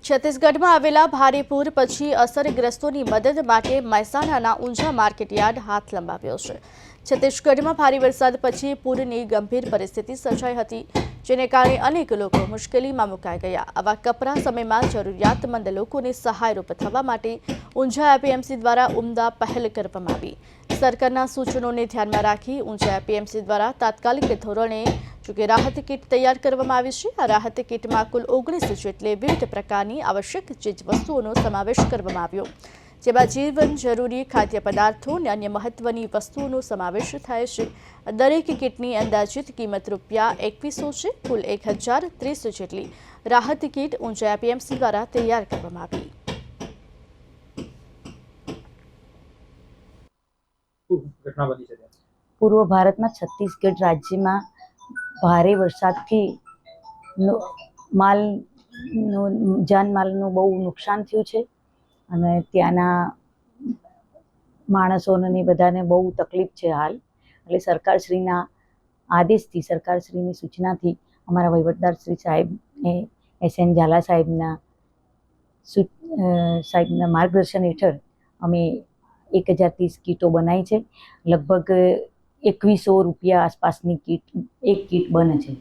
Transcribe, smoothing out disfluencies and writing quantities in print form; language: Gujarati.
છત્તીસગઢમાં આવેલા ભારે પૂર પછી અસરગ્રસ્તોની મદદ માટે મહેસાણાના ઊંઝા માર્કેટયાર્ડ હાથ લંબાવ્યો છે। છત્તીસગઢમાં ભારે વરસાદ પછી પૂરની ગંભીર પરિસ્થિતિ સર્જાઈ હતી, જેને કારણે અનેક લોકો મુશ્કેલીમાં મુકાઈ ગયા। આવા કપરા સમયમાં જરૂરિયાતમંદ લોકોને સહાયરૂપ થવા માટે ઊંઝા એપીએમસી દ્વારા ઉમદા પહેલ કરવામાં આવી। સરકારના સૂચનોને ધ્યાનમાં રાખી ઊંઝા એપીએમસી દ્વારા તાત્કાલિક ધોરણે જોકે રાહત કીટ તૈયાર કરવામાં આવી છે। આ રાહત કીટમાં કુલ 19 જેટલી વિવિધ પ્રકારની આવશ્યક ચીજવસ્તુઓનો સમાવેશ કરવામાં આવ્યો, જેમાં જીવન જરૂરી ખાદ્ય પદાર્થો અને અન્ય મહત્વની વસ્તુઓનો સમાવેશ થાય છે। દરેક કીટની અંદાજિત કિંમત ₹2100 છે। કુલ 1030 જેટલી રાહત કીટ ઊંઝા એપીએમસી દ્વારા તૈયાર કરવામાં આવી। પૂર્વ ભારતમાં છત્તીસગઢ રાજ્યમાં ભારે વરસાદથી જાનમાલનું બહુ નુકસાન થયું છે અને ત્યાંના માણસોને બધાને બહુ તકલીફ છે હાલ। એટલે સરકારશ્રીના આદેશથી, સરકારશ્રીની સૂચનાથી અમારા વહીવટદાર શ્રી સાહેબને SN ઝાલા સાહેબના માર્ગદર્શન હેઠળ અમે 1030 કીટો બનાવી છે। લગભગ ₹2100 આસપાસની એક કીટ બને છે।